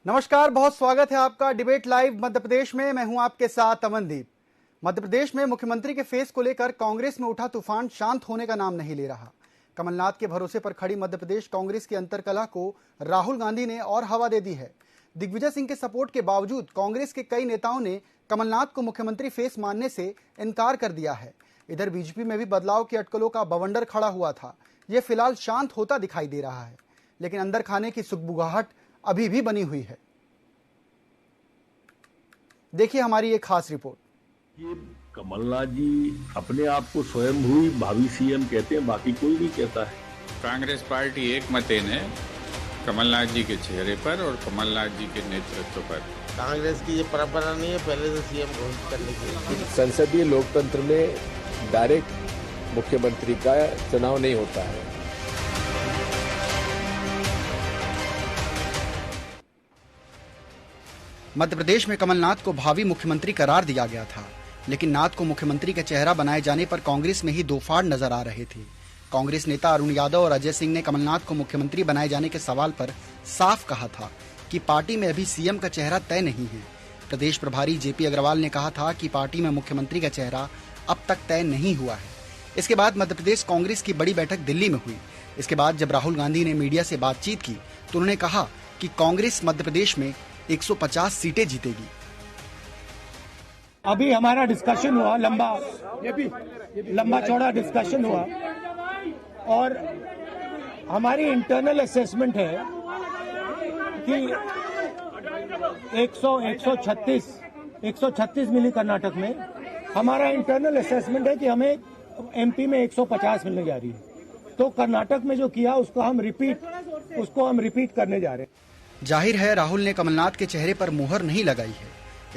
नमस्कार, बहुत स्वागत है आपका डिबेट लाइव मध्य प्रदेश में। मैं हूं आपके साथ अमनदीप। मध्य प्रदेश में मुख्यमंत्री के फेस को लेकर कांग्रेस में उठा तूफान शांत होने का नाम नहीं ले रहा। कमलनाथ के भरोसे पर खड़ी मध्य प्रदेश कांग्रेस की अंतर्कलह को राहुल गांधी ने और हवा दे दी है। दिग्विजय सिंह के सपोर्ट के बावजूद कांग्रेस के कई नेताओं ने कमलनाथ को मुख्यमंत्री फेस मानने से इनकार कर दिया है। इधर बीजेपी में भी बदलाव की अटकलों का बवंडर खड़ा हुआ था। यह फिलहाल शांत होता दिखाई दे रहा है, लेकिन अंदर खाने की सुगबुगाहट अभी भी बनी हुई है। देखिए हमारी एक खास रिपोर्ट। ये कमलनाथ जी अपने आप को स्वयंभू भावी सीएम कहते हैं, बाकी कोई नहीं कहता है। कांग्रेस पार्टी एक मतेन है कमलनाथ जी के चेहरे पर और कमलनाथ जी के नेतृत्व पर। कांग्रेस की ये परंपरा नहीं है पहले से सीएम घोषित करने की। संसदीय लोकतंत्र में डायरेक्ट मुख्यमंत्री का चुनाव नहीं होता है। मध्य प्रदेश में कमलनाथ को भावी मुख्यमंत्री करार दिया गया था, लेकिन नाथ को मुख्यमंत्री का चेहरा बनाए जाने पर कांग्रेस में ही दो फाड़ नजर आ रहे थे। कांग्रेस नेता अरुण यादव और अजय सिंह ने कमलनाथ को मुख्यमंत्री बनाए जाने के सवाल पर साफ कहा था कि पार्टी में अभी सीएम का चेहरा तय नहीं है। प्रदेश प्रभारी जेपी अग्रवाल ने कहा था कि पार्टी में मुख्यमंत्री का चेहरा अब तक तय नहीं हुआ है। इसके बाद मध्य प्रदेश कांग्रेस की बड़ी बैठक दिल्ली में हुई। इसके बाद जब राहुल गांधी ने मीडिया से बातचीत की तो उन्होंने कहा कि कांग्रेस मध्य प्रदेश में 150 सीटें जीतेगी। अभी हमारा डिस्कशन हुआ, लंबा चौड़ा डिस्कशन हुआ और हमारी इंटरनल असेसमेंट है कि 136 मिली कर्नाटक में। हमारा इंटरनल असेसमेंट है कि हमें एमपी में 150 मिलने जा रही है। तो कर्नाटक में जो किया उसको हम रिपीट करने जा रहे हैं। जाहिर है राहुल ने कमलनाथ के चेहरे पर मुहर नहीं लगाई है।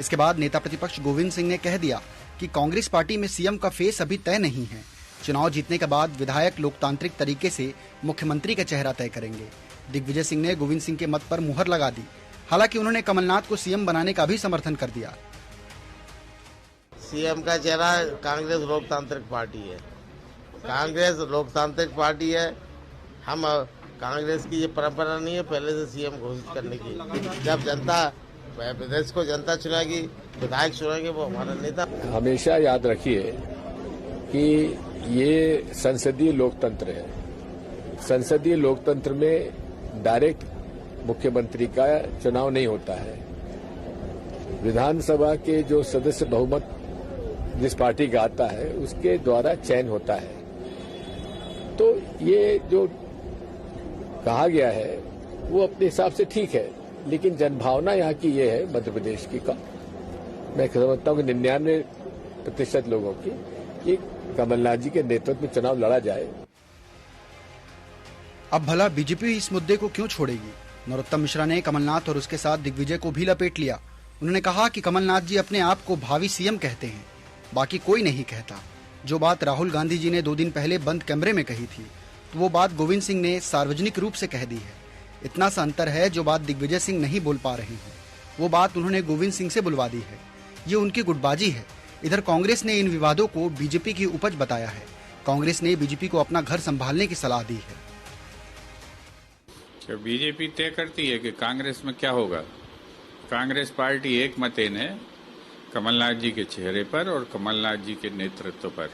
इसके बाद नेता प्रतिपक्ष गोविंद सिंह ने कह दिया कि कांग्रेस पार्टी में सीएम का फेस अभी तय नहीं है। चुनाव जीतने के बाद विधायक लोकतांत्रिक तरीके से मुख्यमंत्री का चेहरा तय करेंगे। दिग्विजय सिंह ने गोविंद सिंह के मत पर मुहर लगा दी। हालांकि उन्होंने कमलनाथ को सीएम बनाने का भी समर्थन कर दिया। सीएम का चेहरा कांग्रेस लोकतांत्रिक पार्टी है। कांग्रेस लोकतांत्रिक पार्टी है। हम कांग्रेस की ये परंपरा नहीं है पहले से सीएम घोषित करने की। जब जनता प्रदेश को जनता चुनेगी, विधायक चुनेंगे, वो हमारा नेता। हमेशा याद रखिए कि ये संसदीय लोकतंत्र है। संसदीय लोकतंत्र में डायरेक्ट मुख्यमंत्री का चुनाव नहीं होता है। विधानसभा के जो सदस्य बहुमत जिस पार्टी का आता है उसके द्वारा चयन होता है। तो ये जो कहा गया है वो अपने हिसाब से ठीक है, लेकिन जनभावना यहाँ की ये है मध्य प्रदेश की का मैं समझता हूँ कि 99% लोगों की कि कमलनाथ जी के नेतृत्व में चुनाव लड़ा जाए। अब भला बीजेपी इस मुद्दे को क्यों छोड़ेगी? नरोत्तम मिश्रा ने कमलनाथ और उसके साथ दिग्विजय को भी लपेट लिया। उन्होंने कहा कि कमलनाथ जी अपने आप को भावी सीएम कहते हैं, बाकी कोई नहीं कहता। जो बात राहुल गांधी जी ने 2 दिन पहले बंद कमरे में कही थी, तो वो बात गोविंद सिंह ने सार्वजनिक रूप से कह दी है। इतना सा अंतर है, जो बात दिग्विजय सिंह नहीं बोल पा रहे हैं वो बात उन्होंने गोविंद सिंह से बुलवा दी है। ये उनकी गुटबाजी है। इधर कांग्रेस ने इन विवादों को बीजेपी की उपज बताया है। कांग्रेस ने बीजेपी को अपना घर संभालने की सलाह दी है। बीजेपी तय करती है कि कांग्रेस में क्या होगा। कांग्रेस पार्टी एक मतेन है कमलनाथ जी के चेहरे पर और कमलनाथ जी के नेतृत्व पर।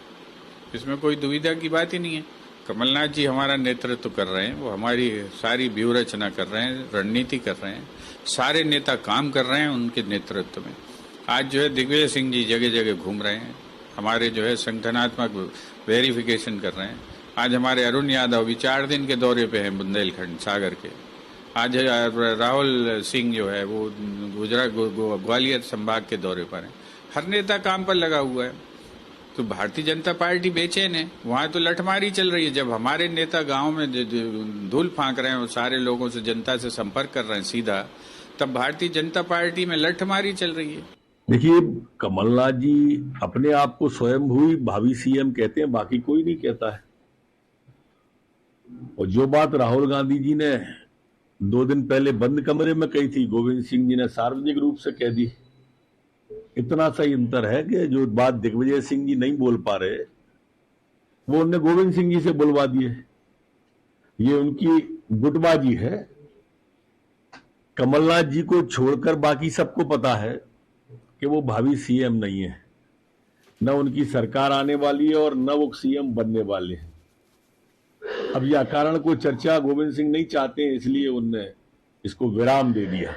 इसमें कोई दुविधा की बात ही नहीं है। कमलनाथ जी हमारा नेतृत्व कर रहे हैं, वो हमारी सारी व्यूह रचना कर रहे हैं, रणनीति कर रहे हैं, सारे नेता काम कर रहे हैं उनके नेतृत्व में। आज जो है दिग्विजय सिंह जी जगह जगह घूम रहे हैं, हमारे जो है संगठनात्मक वेरिफिकेशन कर रहे हैं। आज हमारे अरुण यादव भी 4 दिन के दौरे पे हैं बुंदेलखंड सागर के। आज राहुल सिंह जो है वो गुजरात ग्वालियर संभाग के दौरे पर हैं। हर नेता काम पर लगा हुआ है। तो भारतीय जनता पार्टी बेचैन है, वहां तो लठमारी चल रही है। जब हमारे नेता गांव में धूल फांक रहे हैं और सारे लोगों से जनता से संपर्क कर रहे हैं सीधा, तब भारतीय जनता पार्टी में लठमारी चल रही है। देखिए कमलनाथ जी अपने आप को स्वयंभू भावी सीएम कहते हैं, बाकी कोई नहीं कहता है। और जो बात राहुल गांधी जी ने 2 दिन पहले बंद कमरे में कही थी, गोविंद सिंह जी ने सार्वजनिक रूप से कह दी। इतना सा ही अंतर है कि जो बात दिग्विजय सिंह जी नहीं बोल पा रहे वो उन्होंने गोविंद सिंह जी से बुलवा दिए। ये उनकी गुटबाजी है। कमलनाथ जी को छोड़कर बाकी सबको पता है कि वो भावी सीएम नहीं है, न उनकी सरकार आने वाली है और न वो सीएम बनने वाले हैं। अब यह कारण को चर्चा गोविंद सिंह नहीं चाहते हैं, इसलिए उनने इसको विराम दे दिया।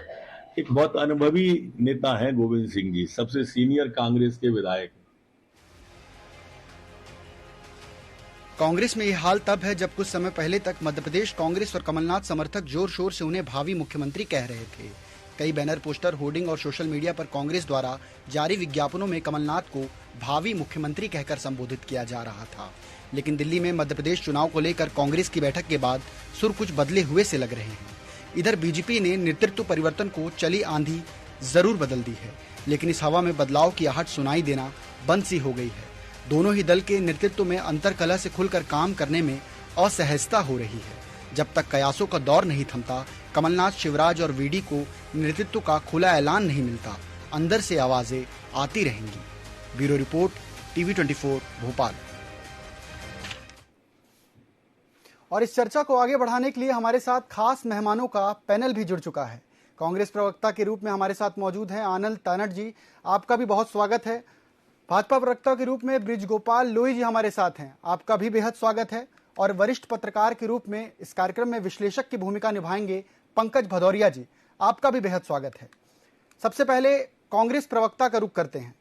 एक बहुत अनुभवी नेता हैं गोविंद सिंह जी, सबसे सीनियर कांग्रेस के विधायक। कांग्रेस में यह हाल तब है जब कुछ समय पहले तक मध्य प्रदेश कांग्रेस और कमलनाथ समर्थक जोर शोर से उन्हें भावी मुख्यमंत्री कह रहे थे। कई बैनर, पोस्टर, होर्डिंग और सोशल मीडिया पर कांग्रेस द्वारा जारी विज्ञापनों में कमलनाथ को भावी मुख्यमंत्री कहकर संबोधित किया जा रहा था। लेकिन दिल्ली में मध्य प्रदेश चुनाव को लेकर कांग्रेस की बैठक के बाद सुर कुछ बदले हुए से लग रहे हैं। इधर बीजेपी ने नेतृत्व परिवर्तन को चली आंधी जरूर बदल दी है, लेकिन इस हवा में बदलाव की आहट सुनाई देना बंद सी हो गई है। दोनों ही दल के नेतृत्व में अंतरकलह से खुलकर काम करने में असहजता हो रही है। जब तक कयासों का दौर नहीं थमता, कमलनाथ, शिवराज और वीडी को नेतृत्व का खुला ऐलान नहीं मिलता, अंदर से आवाजें आती रहेंगी। Bureau report, TV 24 Bhopal. और इस चर्चा को आगे बढ़ाने के लिए हमारे साथ खास मेहमानों का पैनल भी जुड़ चुका है। कांग्रेस प्रवक्ता के रूप में हमारे साथ मौजूद हैं आनंद तानड़ जी, आपका भी बहुत स्वागत है। भाजपा प्रवक्ता के रूप में बृजगोपाल लोई जी हमारे साथ हैं, आपका भी बेहद स्वागत है। और वरिष्ठ पत्रकार के रूप में इस कार्यक्रम में विश्लेषक की भूमिका निभाएंगे पंकज भदौरिया जी, आपका भी बेहद स्वागत है। सबसे पहले कांग्रेस प्रवक्ता का रुख करते हैं।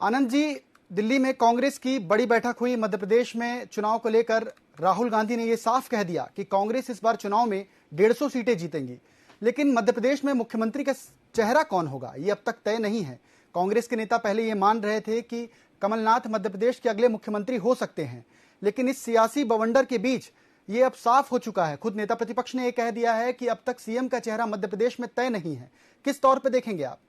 आनंद जी, दिल्ली में कांग्रेस की बड़ी बैठक हुई। मध्य प्रदेश में चुनाव को लेकर राहुल गांधी ने यह साफ कह दिया कि कांग्रेस इस बार चुनाव में 150 सीटें जीतेंगी, लेकिन मध्य प्रदेश में मुख्यमंत्री का चेहरा कौन होगा ये अब तक तय नहीं है। कांग्रेस के नेता पहले ये मान रहे थे कि कमलनाथ मध्य प्रदेश के अगले मुख्यमंत्री हो सकते हैं, लेकिन इस सियासी बवंडर के बीच ये अब साफ हो चुका है। खुद नेता प्रतिपक्ष ने यह कह दिया है कि अब तक सीएम का चेहरा मध्य प्रदेश में तय नहीं है। किस तौर पर देखेंगे आप?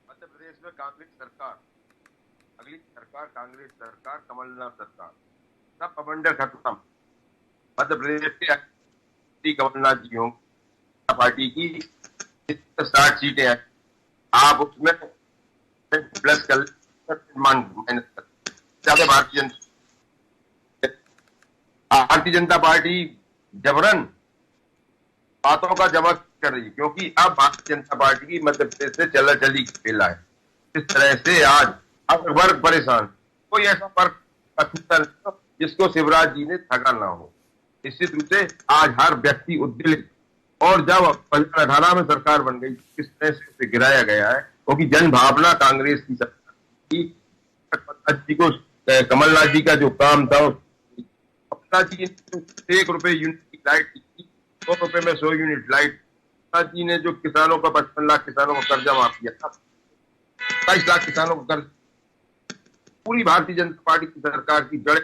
मध्य प्रदेश में कांग्रेस सरकार, अगली सरकार कांग्रेस सरकार, कमलनाथ सरकार, सब बवंडर खत्म। मध्य प्रदेश के कमलनाथ जी होंगे, पार्टी की 60 सीटें हैं, आप उसमें प्लस कर माइनस कर। भारतीय जनता पार्टी जबरन बातों का जमा कर रही है, क्योंकि अब भारतीय जनता पार्टी की मध्य प्रदेश से चला चली खेला है। इस तरह से आज अब वर्ग परेशान, कोई ऐसा वर्ग जिसको शिवराज जी ने ठगा ना हो। निश्चित रूप से आज हर व्यक्ति उद्वेलित, और जब 2018 में सरकार बन गई किस तरह से गिराया गया है, क्योंकि जन भावना कांग्रेस की सरकार की को कमलनाथ जी का जो काम था, कमलनाथ जी ने 1 रुपए यूनिट की लाइट की, 2 रुपए में 100 यूनिट लाइट। कमलनाथ जी ने जो किसानों का 55 लाख किसानों को कर्जा माफ किया था, 27 लाख किसानों को कर्ज। पूरी भारतीय जनता पार्टी की सरकार की जड़,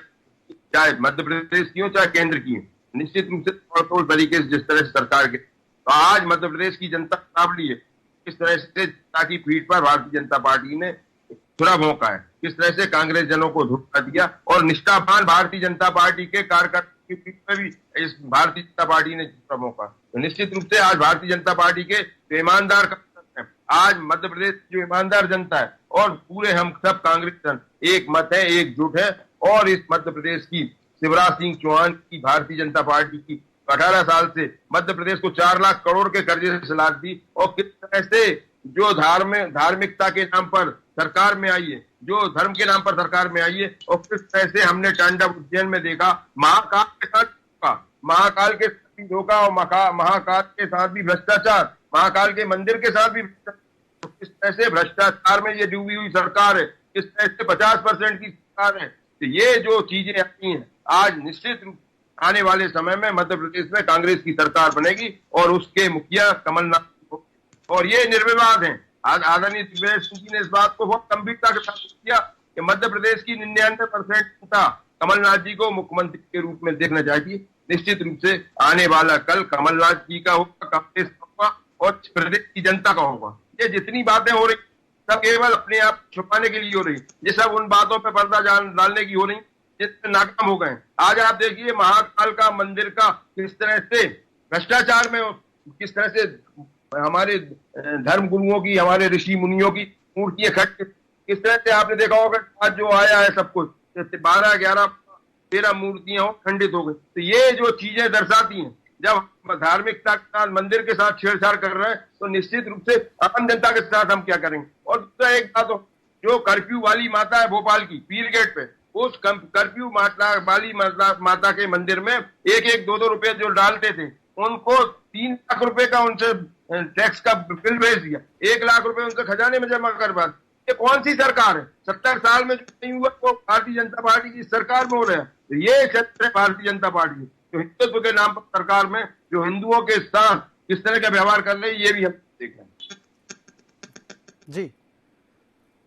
चाहे मध्य प्रदेश की हो चाहे केंद्र की हो, निश्चित रूप से तोड़ तरीके से जिस तरह से सरकार के, तो आज मध्य प्रदेश की जनता सावली है। किस तरह से जनता की पीठ पर भारतीय जनता पार्टी ने छुरा भोंका है, किस तरह से कांग्रेस जनों को धोखा दिया, और निष्ठावान भारतीय जनता पार्टी के कार्यकर्ताओं की पीठ पर भी इस भारतीय जनता पार्टी ने छुरा भोंका। तो निश्चित रूप से आज भारतीय जनता पार्टी के ईमानदार कार्यकर्ता हैं, आज मध्य प्रदेश की जो ईमानदार जनता है और पूरे हम सब कांग्रेस जन एक मत है, एकजुट है। और इस मध्य प्रदेश की शिवराज सिंह चौहान की भारतीय जनता पार्टी की 18 साल से मध्य प्रदेश को 4 लाख करोड़ के कर्जे से सलाह दी, और किस तरह से जो धार्मिकता के नाम पर सरकार में आई है, जो धर्म के नाम पर सरकार में आई है, और किस तरह से हमने तांडव उज्जैन में देखा, महाकाल के साथ धोखा, महाकाल के साथ भी धोखा, और महाकाल के साथ भी भ्रष्टाचार, महाकाल के मंदिर के साथ भी भ्रष्टाचार। तो किस तरह से भ्रष्टाचार में ये डूबी हुई सरकार है, किस तरह से 50% की सरकार है। तो ये जो चीजें आई हैं, आज निश्चित रूप आने वाले समय में मध्य प्रदेश में कांग्रेस की सरकार बनेगी और उसके मुखिया कमलनाथ को, और ये निर्विवाद है। आज आदरणीय शिवराज सिंह जी ने इस बात को बहुत गंभीरता के साथ किया कि मध्य प्रदेश की 99% जनता कमलनाथ जी को मुख्यमंत्री के रूप में देखना चाहती है। निश्चित रूप से आने वाला कल कमलनाथ जी का होगा, कांग्रेस का होगा और प्रदेश की जनता का होगा। ये जितनी बातें हो रही सब केवल अपने आप छुपाने के लिए हो रही, ये सब उन बातों पर पर्दा डालने की हो रही जिससे नाकाम हो गए। आज आप देखिए महाकाल का मंदिर का किस तरह से भ्रष्टाचार में, किस तरह से हमारे धर्म गुरुओं की, हमारे ऋषि मुनियों की मूर्तियां खट, किस तरह से आपने देखा होगा आज जो आया है सब कुछ 12-11 13 मूर्तियां खंडित हो गई। तो ये जो चीजें दर्शाती हैं, जब धार्मिकता के साथ, मंदिर के साथ छेड़छाड़ कर रहे हैं, तो निश्चित रूप से आम जनता के साथ हम क्या करेंगे। और दूसरा एक बात, जो कर्फ्यू वाली माता है भोपाल की पीर गेट पे, उस कर्फ्यू माता वाली माता के मंदिर में 1-1, 2-2 रुपए जो डालते थे, उनको 3 लाख रुपए का उनसे टैक्स का बिल भेज दिया, 1 लाख रुपए उनके खजाने में जमा करवा। ये कौन सी सरकार है? 70 साल में जो नहीं हुआ वो भारतीय जनता पार्टी की सरकार में हो रहा है। तो ये क्षेत्र है भारतीय जनता पार्टी जो हिंदुत्व के नाम पर सरकार में जो हिंदुओं के साथ किस तरह का व्यवहार कर रहे हैं, ये भी हम देख रहे हैं। जी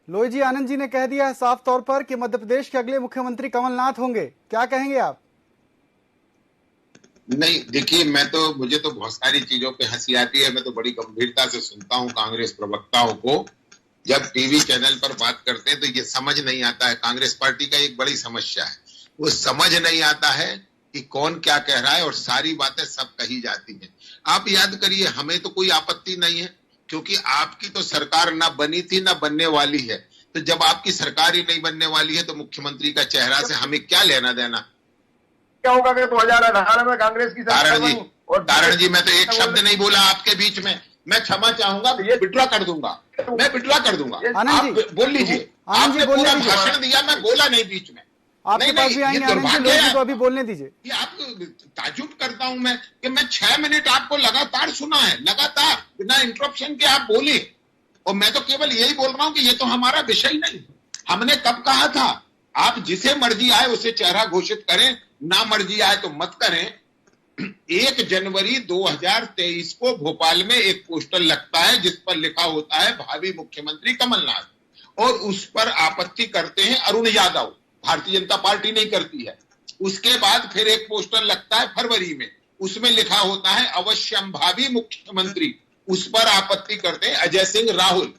लोई जी, आनंद जी ने कह दिया है साफ तौर पर कि मध्य प्रदेश के अगले मुख्यमंत्री कमलनाथ होंगे, क्या कहेंगे आप? नहीं, देखिए, मुझे तो बहुत सारी चीजों पे हंसी आती है। मैं तो बड़ी गंभीरता से सुनता हूं कांग्रेस प्रवक्ताओं को, जब टीवी चैनल पर बात करते हैं तो ये समझ नहीं आता है। कांग्रेस पार्टी का एक बड़ी समस्या है, वो समझ नहीं आता है कि कौन क्या कह रहा है और सारी बातें सब कही जाती हैं। आप याद करिए, हमें तो कोई आपत्ति नहीं है, क्योंकि आपकी तो सरकार ना बनी थी ना बनने वाली है। तो जब आपकी सरकार ही नहीं बनने वाली है तो मुख्यमंत्री का चेहरा से हमें क्या लेना देना? क्या होगा कि 2018 में कांग्रेस की सरकार बनी? और तारण जी, मैं तो एक शब्द नहीं बोला आपके बीच में। मैं क्षमा चाहूंगा, विड्रॉ कर दूंगा, मैं विड्रॉ कर दूंगा। आप बोल लीजिए, आपने पूरा भाषण दिया, मैं बोला नहीं बीच में। आपके पास भी आएंगे आनंद जी, अभी बोलने दीजिए। ये आप ताजुब करता हूं मैं कि मैं 6 मिनट आपको लगातार सुना है, लगातार बिना इंटरप्शन के आप बोले, और मैं तो केवल यही बोल रहा हूं कि ये तो हमारा विषय नहीं। हमने कब कहा था, आप जिसे मर्जी आए उसे चेहरा घोषित करें, ना मर्जी आए तो मत करें। 1 जनवरी 2023 को भोपाल में एक पोस्टर लगता है जिस पर लिखा होता है भावी मुख्यमंत्री कमलनाथ, और उस पर आपत्ति करते हैं अरुण यादव, भारतीय जनता पार्टी नहीं करती है। उसके बाद फिर एक पोस्टर लगता है फरवरी में, उसमें लिखा होता है अवश्यम भावी मुख्यमंत्री, उस पर आपत्ति करते हैं अजय सिंह राहुल।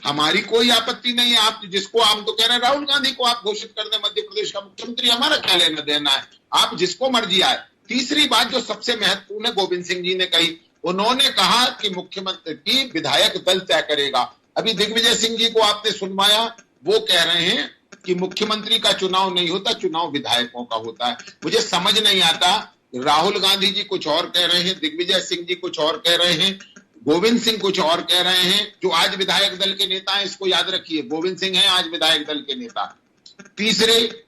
हमारी कोई आपत्ति नहीं है, आप जिसको हम तो कह रहे हैं राहुल गांधी को आप घोषित कर दें मध्य प्रदेश का मुख्यमंत्री, हमारा क्या लेना देना है, आप जिसको मर्जी आए। तीसरी बात जो सबसे महत्वपूर्ण है, गोविंद सिंह जी ने कही, उन्होंने कहा कि मुख्यमंत्री की विधायक दल तय करेगा। अभी दिग्विजय सिंह जी को आपने सुनवाया, वो कह रहे हैं कि मुख्यमंत्री का चुनाव नहीं होता, चुनाव विधायकों का होता है। मुझे समझ नहीं आता, राहुल गांधी जी कुछ और कह रहे हैं, दिग्विजय सिंह जी कुछ और कह रहे हैं, गोविंद सिंह कुछ और कह रहे हैं, जो आज विधायक दल के नेता हैं, इसको याद रखिए, गोविंद सिंह हैं आज विधायक दल के नेता। तीसरे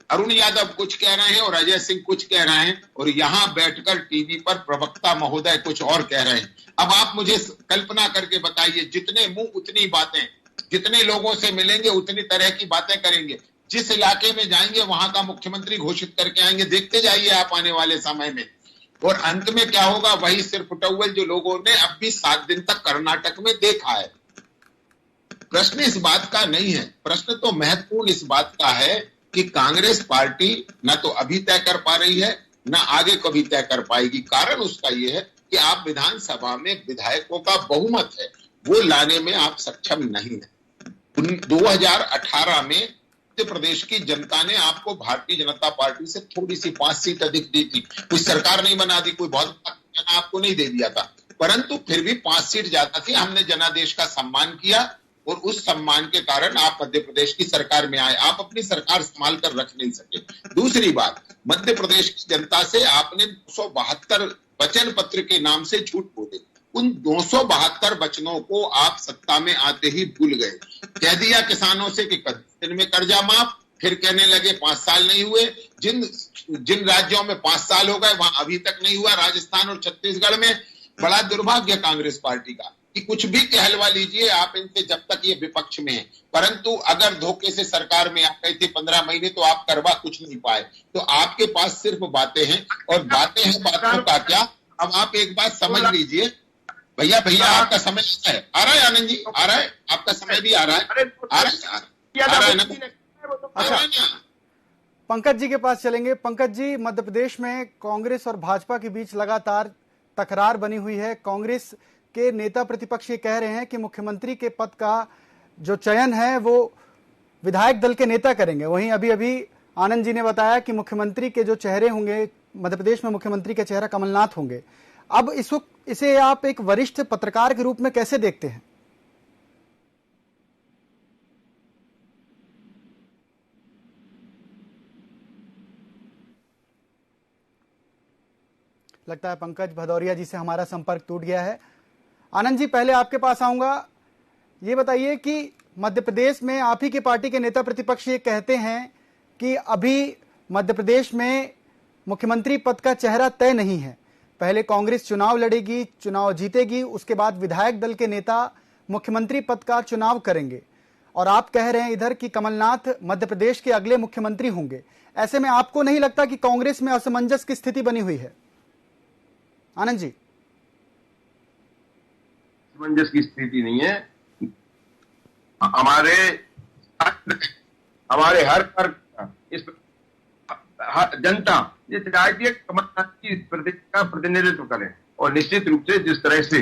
अरुण यादव कुछ कह रहे हैं और अजय सिंह कुछ कह रहे हैं, और यहां बैठकर टीवी पर प्रवक्ता महोदय कुछ और कह रहे हैं। अब आप मुझे कल्पना करके बताइए, जितने मुंह उतनी बातें, जितने लोगों से मिलेंगे उतनी तरह की बातें करेंगे, जिस इलाके में जाएंगे वहां का मुख्यमंत्री घोषित करके आएंगे। देखते जाइए आप आने वाले समय में, और अंत में क्या होगा, वही सिर्फ टॉवल जो लोगों ने अब भी 7 दिन तक कर्नाटक में देखा है। प्रश्न इस बात का नहीं है, प्रश्न तो महत्वपूर्ण इस बात का है कि कांग्रेस पार्टी न तो अभी तय कर पा रही है, न आगे कभी तय कर पाएगी। कारण उसका यह है कि आप विधानसभा में विधायकों का बहुमत है, वो लाने में आप सक्षम नहीं है। 2018 में मध्य प्रदेश की जनता ने आपको भारतीय जनता पार्टी से थोड़ी सी 5 सीट अधिक दी थी, कोई सरकार नहीं बना दी, कोई बहुत आपको नहीं दे दिया था, परंतु फिर भी 5 सीट ज्यादा थी। हमने जनादेश का सम्मान किया और उस सम्मान के कारण आप मध्य प्रदेश की सरकार में आए। आप अपनी सरकार संभाल कर रख नहीं सके। दूसरी बात, मध्य प्रदेश की जनता से आपने 272 वचन पत्र के नाम से झूठ बोले। उन 272 वचनों को आप सत्ता में आते ही भूल गए। कह दिया किसानों से कि दिन में कर्जा माफ, फिर कहने लगे 5 साल नहीं हुए। जिन राज्यों में 5 साल हो गए वहां अभी तक नहीं हुआ, राजस्थान और छत्तीसगढ़ में। बड़ा दुर्भाग्य कांग्रेस पार्टी का कि कुछ भी कहलवा लीजिए आप इनसे जब तक ये विपक्ष में है, परंतु अगर धोखे से सरकार में आप गए थे 15 महीने तो आप करवा कुछ नहीं पाए। तो आपके पास सिर्फ बातें हैं, और बातें हैं बातों का क्या। अब आप एक बात समझ लीजिए, भैया आपका समय आ रहा है आनंद जी, आ रहा है आपका समय भी आ रहा है ना। अच्छा, पंकज जी के पास चलेंगे। पंकज जी, मध्य प्रदेश में कांग्रेस और भाजपा के बीच लगातार तकरार बनी हुई है। कांग्रेस के नेता प्रतिपक्ष ये कह रहे हैं कि मुख्यमंत्री के पद का जो चयन है वो विधायक दल के नेता करेंगे। वहीं अभी आनंद जी ने बताया कि मुख्यमंत्री के जो चेहरे होंगे मध्य प्रदेश में, मुख्यमंत्री का चेहरा कमलनाथ होंगे। अब इस वक्त इसे आप एक वरिष्ठ पत्रकार के रूप में कैसे देखते हैं? लगता है पंकज भदौरिया जी से हमारा संपर्क टूट गया है। आनंद जी, पहले आपके पास आऊंगा। ये बताइए कि मध्य प्रदेश में आप ही की पार्टी के नेता प्रतिपक्ष ये कहते हैं कि अभी मध्य प्रदेश में मुख्यमंत्री पद का चेहरा तय नहीं है। पहले कांग्रेस चुनाव लड़ेगी, चुनाव जीतेगी, उसके बाद विधायक दल के नेता मुख्यमंत्री पद का चुनाव करेंगे, और आप कह रहे हैं इधर कि कमलनाथ मध्य प्रदेश के अगले मुख्यमंत्री होंगे। ऐसे में आपको नहीं लगता कि कांग्रेस में असमंजस की स्थिति बनी हुई है? आनंद जी, असमंजस की स्थिति नहीं है। हमारे हर इस जनता ये चाहती है कमलनाथ की इस प्रदेश का प्रतिनिधित्व करें, और निश्चित रूप से जिस तरह से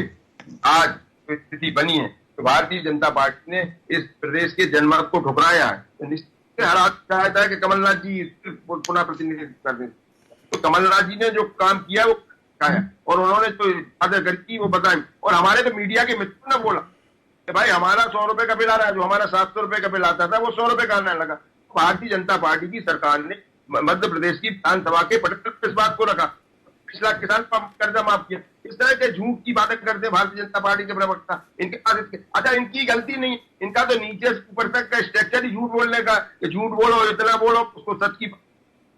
आज स्थिति बनी है तो भारतीय जनता पार्टी ने इस प्रदेश के जनमत को ठुकराया है, तो निश्चित हर आदमी चाहता है कि कमलनाथ जी पुनः प्रतिनिधित्व कर दें। तो कमलनाथ जी ने जो काम किया वो है, और उन्होंने जो वादे की वो बताए। और हमारे तो मीडिया के मित्रों ने बोला कि भाई हमारा 100 रुपए का बिल आ रहा है, जो हमारा 700 रुपए का बिल आता था वो 100 रुपए का आने लगा। भारतीय जनता पार्टी की सरकार ने मध्य प्रदेश की विधानसभा के पटल पर इस बात को रखा, 20 लाख किसान का कर्जा माफ किया। इस तरह के झूठ की बातें करते हैं भारतीय जनता पार्टी के प्रवक्ता। इनके पास अच्छा, इनकी गलती नहीं, इनका तो नीचे से ऊपर तक का स्ट्रक्चर ही झूठ बोलने का, कि झूठ बोलो, इतना बोलो, उसको सच की।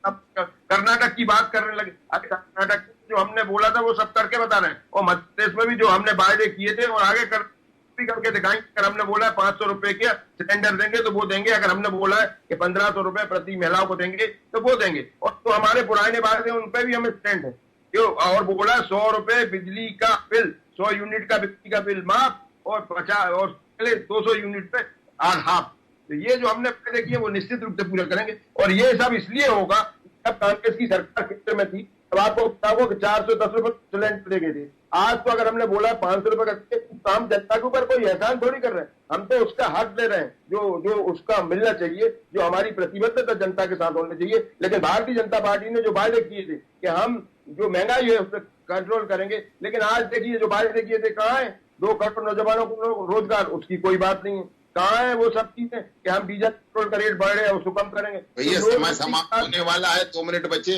कर्नाटक की बात करने लगे। कर्नाटक जो हमने बोला था वो सब करके बता रहे हैं, और मध्य प्रदेश में भी जो हमने वायदे किए थे और आगे करके दिखाएंगे। अगर हमने बोला है 500 रुपए के सिलेंडर देंगे तो वो देंगे, अगर हमने बोला है कि 1500 रुपए प्रति महिलाओं को देंगे तो वो देंगे। और तो हमारे पुराने वादे उन पे भी हमें स्टैंड है, क्यों? और बोला 100 रुपए बिजली का बिल, 100 यूनिट का बिजली का बिल माफ, और 50 और 200 यूनिट पे हाफ। तो ये जो हमने वादे किए वो निश्चित रूप से पूरा करेंगे। और ये सब इसलिए होगा जब कांग्रेस की सरकार केंद्र में थी तब आपको बताओ कि 410 रुपए सिलेंडर दे गए थे। आज तो अगर हमने बोला 500 रुपए का, तो हम जनता के ऊपर कोई एहसान थोड़ी कर रहे हैं, हम तो उसका हक दे रहे हैं जो उसका मिलना चाहिए, जो हमारी प्रतिबद्धता जनता के साथ होनी चाहिए। लेकिन भारतीय जनता पार्टी ने जो वायदे किए थे कि हम जो महंगाई है उसको कंट्रोल करेंगे, लेकिन आज देखिए जो वायदे किए थे कहाँ है? 2 करोड़ नौजवानों को रोजगार, उसकी कोई बात नहीं है। कहाँ है वो सब चीजें कि हम डीजल पेट्रोल का रेट बढ़ रहे हैं उसको कम करेंगे? भैया समय समाप्त होने वाला है, 2 मिनट बचे,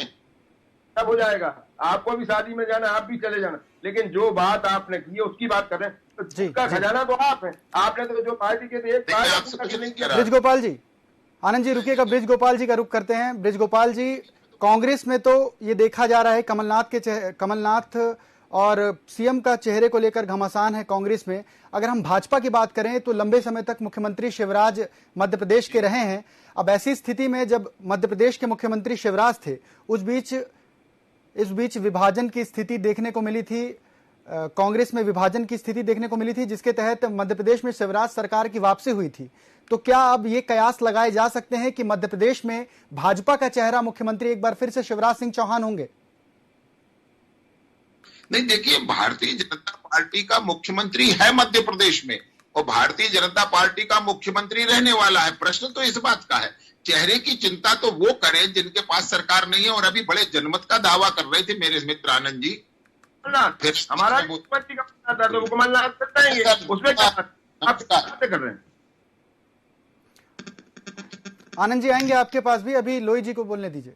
सब हो जाएगा। आपको भी शादी में जाना, आप भी चले जाना, लेकिन जो बात आपने की है उसकी बात कर रहे हैं, तो जिसका खजाना तो आप है। आपने तो जो पार्टी के थे ब्रिज गोपाल जी, आनंद जी रुकिएगा, ब्रिज गोपाल जी का रुख करते हैं। ब्रिज गोपाल जी, कांग्रेस में तो ये देखा जा रहा है कमलनाथ और सीएम का चेहरे को लेकर घमासान है कांग्रेस में। अगर हम भाजपा की बात करें तो लंबे समय तक मुख्यमंत्री शिवराज मध्य प्रदेश के रहे हैं। अब ऐसी स्थिति में जब मध्य प्रदेश के मुख्यमंत्री शिवराज थे, इस बीच विभाजन की स्थिति देखने को मिली थी, कांग्रेस में विभाजन की स्थिति देखने को मिली थी, जिसके तहत मध्य प्रदेश में शिवराज सरकार की वापसी हुई थी। तो क्या अब ये कयास लगाए जा सकते हैं कि मध्य प्रदेश में भाजपा का चेहरा मुख्यमंत्री एक बार फिर से शिवराज सिंह चौहान होंगे? नहीं, देखिए, भारतीय जनता पार्टी का मुख्यमंत्री है मध्य प्रदेश में, और भारतीय जनता पार्टी का मुख्यमंत्री रहने वाला है। प्रश्न तो इस बात का है, चेहरे की चिंता तो वो करें जिनके पास सरकार नहीं है। और अभी बड़े जनमत का दावा कर रहे थे मेरे मित्र आनंद जी, फिर हमारा मुख्यमंत्री का था तो कमलनाथ उसमें आप कर रहे हैं। आनंद जी आएंगे आपके पास भी, अभी लोई जी को बोलने दीजिए।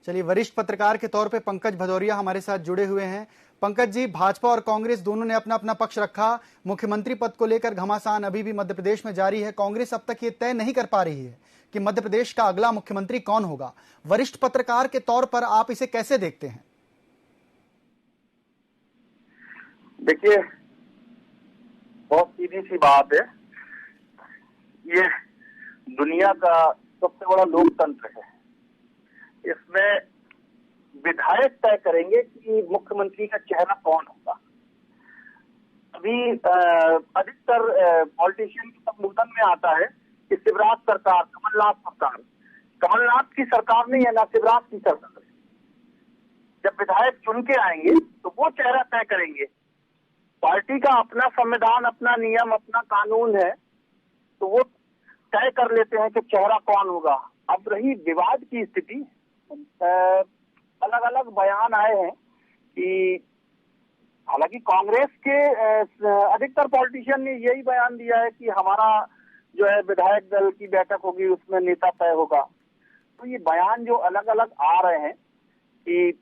चलिए, वरिष्ठ पत्रकार के तौर पे पंकज भदौरिया हमारे साथ जुड़े हुए हैं। पंकज जी, भाजपा और कांग्रेस दोनों ने अपना अपना पक्ष रखा। मुख्यमंत्री पद को लेकर घमासान अभी भी मध्य प्रदेश में जारी है। कांग्रेस अब तक ये तय नहीं कर पा रही है कि मध्य प्रदेश का अगला मुख्यमंत्री कौन होगा। वरिष्ठ पत्रकार के तौर पर आप इसे कैसे देखते हैं? देखिए, बहुत सीधी सी बात है, ये दुनिया का सबसे बड़ा लोकतंत्र है। इसमें विधायक तय करेंगे कि मुख्यमंत्री का चेहरा कौन होगा। अभी अधिकतर पॉलिटिशियन के संबोधन में आता है कि शिवराज सरकार, कमलनाथ की सरकार नहीं है, ना शिवराज की सरकार है। जब विधायक चुन के आएंगे तो वो चेहरा तय करेंगे। पार्टी का अपना संविधान, अपना नियम, अपना कानून है, तो वो तय कर लेते हैं कि चेहरा कौन होगा। अब रही विवाद की स्थिति, अलग अलग बयान आए हैं कि हालांकि कांग्रेस के अधिकतर पॉलिटिशियन ने यही बयान दिया है कि हमारा जो है विधायक दल की बैठक होगी, उसमें नेता तय होगा। तो ये बयान जो अलग अलग आ रहे हैं कि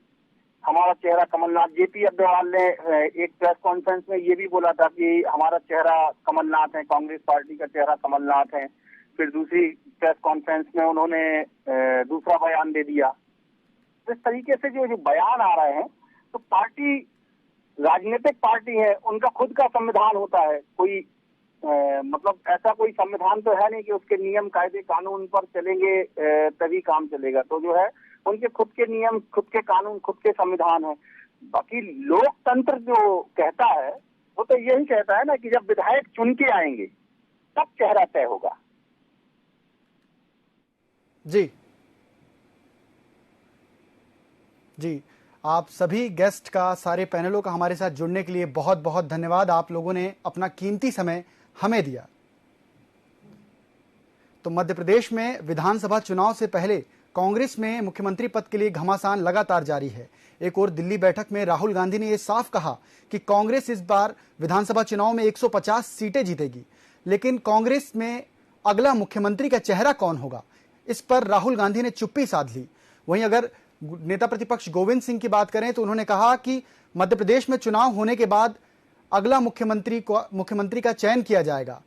हमारा चेहरा कमलनाथ, जेपी अग्रवाल ने एक प्रेस कॉन्फ्रेंस में ये भी बोला था कि हमारा चेहरा कमलनाथ है, कांग्रेस पार्टी का चेहरा कमलनाथ है। फिर दूसरी प्रेस कॉन्फ्रेंस में उन्होंने दूसरा बयान दे दिया। इस तरीके से जो बयान आ रहे हैं, तो पार्टी राजनीतिक पार्टी है, उनका खुद का संविधान होता है। कोई मतलब ऐसा कोई संविधान तो है नहीं कि उसके नियम कायदे कानून पर चलेंगे तभी काम चलेगा। तो जो है उनके खुद के नियम, खुद के कानून, खुद के संविधान है। बाकी लोकतंत्र जो कहता है वो तो यही कहता है ना कि जब विधायक चुन के आएंगे तब चेहरा तय होगा। जी, आप सभी गेस्ट का, सारे पैनलों का हमारे साथ जुड़ने के लिए बहुत बहुत धन्यवाद। आप लोगों ने अपना कीमती समय हमें दिया। तो मध्य प्रदेश में विधानसभा चुनाव से पहले कांग्रेस में मुख्यमंत्री पद के लिए घमासान लगातार जारी है। एक और दिल्ली बैठक में राहुल गांधी ने यह साफ कहा कि कांग्रेस इस बार विधानसभा चुनाव में 150 सीटें जीतेगी, लेकिन कांग्रेस में अगला मुख्यमंत्री का चेहरा कौन होगा, इस पर राहुल गांधी ने चुप्पी साध ली। वहीं अगर नेता प्रतिपक्ष गोविंद सिंह की बात करें तो उन्होंने कहा कि मध्य प्रदेश में चुनाव होने के बाद अगला मुख्यमंत्री का चयन किया जाएगा।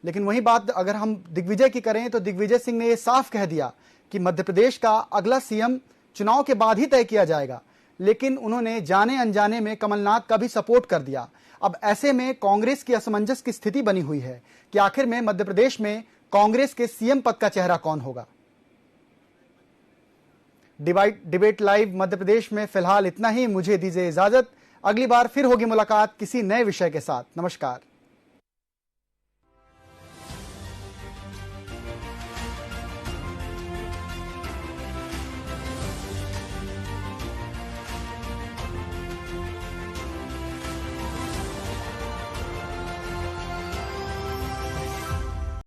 लेकिन वही बात अगर हम दिग्विजय की करें तो दिग्विजय सिंह ने यह साफ कह दिया कि मध्य प्रदेश का अगला सीएम चुनाव के बाद ही तय किया जाएगा। लेकिन उन्होंने जाने अनजाने में कमलनाथ का भी सपोर्ट कर दिया। अब ऐसे में कांग्रेस की असमंजस की स्थिति बनी हुई है कि आखिर में मध्य प्रदेश में कांग्रेस के सीएम पद का चेहरा कौन होगा। डिबेट लाइव मध्य प्रदेश में फिलहाल इतना ही। मुझे दीजिए इजाजत, अगली बार फिर होगी मुलाकात किसी नए विषय के साथ। नमस्कार।